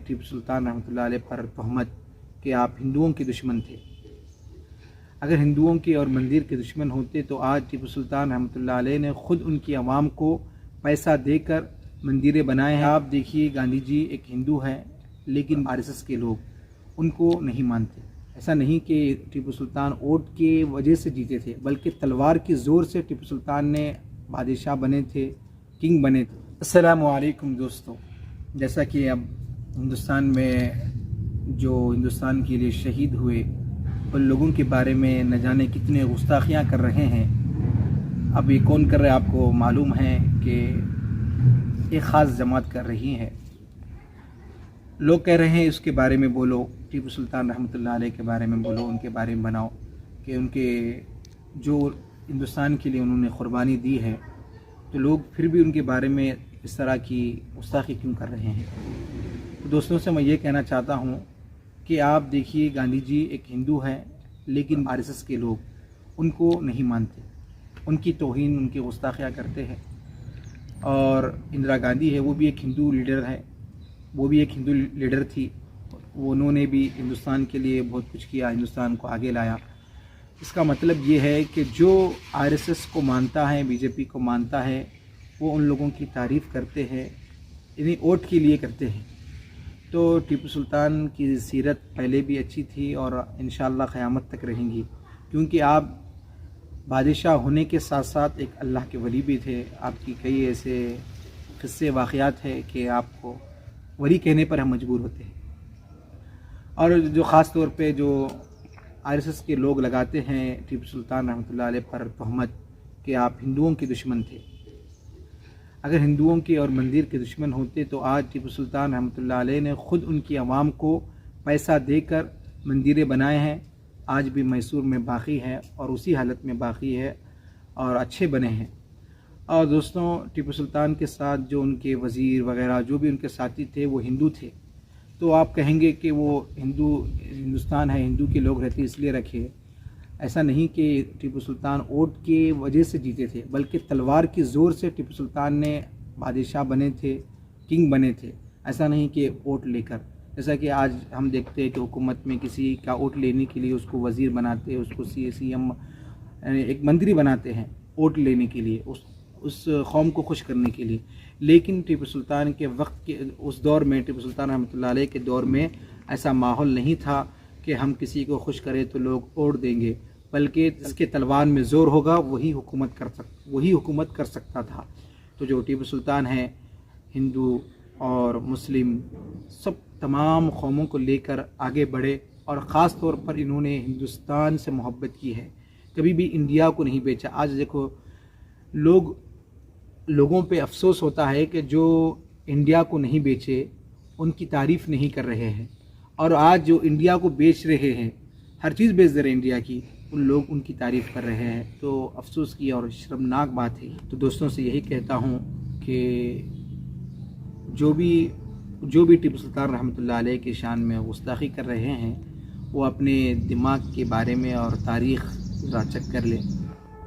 टीपू सुल्तान रहमतुल्लाह अलैह पर तहमत कि आप हिंदुओं के दुश्मन थे। अगर हिंदुओं के और मंदिर के दुश्मन होते तो आज टीपू सुल्तान रहमतुल्लाह अलैह ने ख़ुद उनकी आवाम को पैसा देकर मंदिरें बनाए हैं। आप देखिए, गांधी जी एक हिंदू हैं, लेकिन आरएसएस के लोग उनको नहीं मानते। ऐसा नहीं कि टीपू सुल्तान वोट के वजह से जीते थे, बल्कि तलवार की ज़ोर से टीपू सुल्तान ने बादशाह बने थे, किंग बने थे। अस्सलामु अलैकुम दोस्तों, जैसा कि अब हिंदुस्तान में जो हिंदुस्तान के लिए शहीद हुए उन लोगों के बारे में न जाने कितने गुस्ताखियाँ कर रहे हैं। अब ये कौन कर रहे हैं आपको मालूम है कि एक ख़ास जमात कर रही है। लोग कह रहे हैं उसके बारे में बोलो, टीपू सुल्तान रहमतुल्लाह अलैह के बारे में बोलो, उनके बारे में बनाओ कि उनके जो हिंदुस्तान के लिए उन्होंने क़ुरबानी दी है, तो लोग फिर भी उनके बारे में इस तरह की गुस्ताखी क्यों कर रहे हैं। तो दोस्तों से मैं ये कहना चाहता हूँ कि आप देखिए, गांधी जी एक हिंदू हैं, लेकिन आरएसएस के लोग उनको नहीं मानते, उनकी तौहीन, उनकी गुस्ताखियाँ करते हैं। और इंदिरा गांधी है, वो भी एक हिंदू लीडर है, वो भी एक हिंदू लीडर थी, उन्होंने भी हिंदुस्तान के लिए बहुत कुछ किया, हिंदुस्तान को आगे लाया। इसका मतलब ये है कि जो आरएसएस को मानता है, बीजेपी को मानता है, वो उन लोगों की तारीफ़ करते हैं, इन्हीं वोट के लिए करते हैं। तो टीपू सुल्तान की सीरत पहले भी अच्छी थी और इंशाअल्लाह क़यामत तक रहेंगी, क्योंकि आप बादशाह होने के साथ साथ एक अल्लाह के वली भी थे। आपकी कई ऐसे क़िस्से वाक़यात है कि आपको वली कहने पर हम मजबूर होते हैं। और जो ख़ास तौर पे जो आरएसएस के लोग लगाते हैं टीपू सुल्तान रहमतुल्लाह अलैह पर तहमत कि आप हिंदुओं के दुश्मन थे। अगर हिंदुओं के और मंदिर के दुश्मन होते तो आज टीपू सुल्तान रहमतुल्लाह अलैह ने ख़ुद उनकी आवाम को पैसा देकर मंदिरें बनाए हैं। आज भी मैसूर में बाकी है और उसी हालत में बाकी है और अच्छे बने हैं। और दोस्तों, टीपू सुल्तान के साथ जो उनके वज़ीर वग़ैरह जो भी उनके साथी थे वो हिंदू थे। तो आप कहेंगे कि वो हिंदुस्तान है, हिंदू के लोग रहते इसलिए रखे। ऐसा नहीं कि टीपू सुल्तान वोट के वजह से जीते थे, बल्कि तलवार की ज़ोर से टीपू सुल्तान ने बादशाह बने थे, किंग बने थे। ऐसा नहीं कि वोट लेकर, जैसा कि आज हम देखते हैं कि हुकूमत में किसी का वोट लेने के लिए उसको वज़ीर बनाते हैं, उसको CM एक मंत्री बनाते हैं वोट लेने के लिए, उस कौम को खुश करने के लिए। लेकिन टीपू सुल्तान के वक्त के उस दौर में, टीपू सुल्तान रहमतुल्लाह अलैह के दौर में ऐसा माहौल नहीं था कि हम किसी को खुश करें तो लोग वोट देंगे, बल्कि जिसके तलवार में ज़ोर होगा वही हुकूमत कर सकता था। तो जो टीपू सुल्तान हैं, हिंदू और मुस्लिम सब तमाम कौमों को लेकर आगे बढ़े और ख़ास तौर पर इन्होंने हिंदुस्तान से मोहब्बत की है, कभी भी इंडिया को नहीं बेचा। आज देखो, लोगों पे अफसोस होता है कि जो इंडिया को नहीं बेचे उनकी तारीफ़ नहीं कर रहे हैं, और आज जो इंडिया को बेच रहे हैं, हर चीज़ बेच दे रहे हैं इंडिया की, उन लोग उनकी तारीफ़ कर रहे हैं। तो अफसोस की और शर्मनाक बात है। तो दोस्तों से यही कहता हूँ कि जो भी टीपू सुल्तान रहमतुल्लाह अलैह की शान में गुस्ताखी कर रहे हैं, वो अपने दिमाग के बारे में और तारीख़ ज़रा चेक कर लें।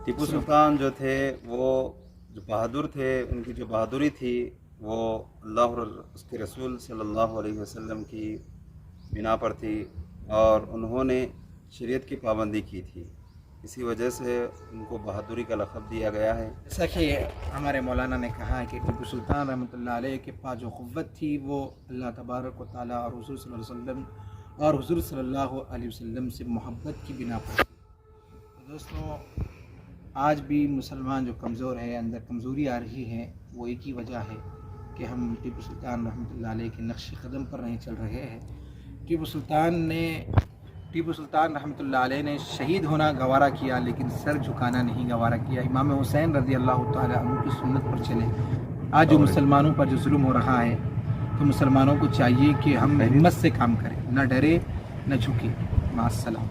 टीपू सुल्तान जो थे, वो जो बहादुर थे, उनकी जो बहादुरी थी वो अल्लाह और उसके रसूल सल्लल्लाहु अलैहि वसल्लम की बिना पर थी, और उन्होंने शरीयत की पाबंदी की थी। इसी वजह से उनको बहादुरी का लक़ब दिया गया है। जैसा कि हमारे मौलाना ने कहा है कि टीपू सुल्तान रहमतुल्लाह अलैह के पास जो क़ुव्वत थी वो अल्लाह तबारक व तआला और हुज़ूर सल्लल्लाहु अलैहि वसल्लम से मोहब्बत की बिना पर। तो दोस्तों, आज भी मुसलमान जो कमज़ोर है, अंदर कमज़ोरी आ रही है, वो एक ही वजह है कि हम टीपू सुल्तान रहमतुल्लाह अलैह के नक्श कदम पर नहीं चल रहे हैं। टीपू सुल्तान रहमतुल्लाह अलैह ने शहीद होना गवारा किया, लेकिन सर झुकाना नहीं गवारा किया। इमाम हुसैन रज़ी अल्लाह तआला अन्हु की सुन्नत पर चले। आज जो मुसलमानों पर जो जुल्म हो रहा है, तो मुसलमानों को चाहिए कि हम हिम्मत से काम करें, न डरे न झुके। मास्सलाम।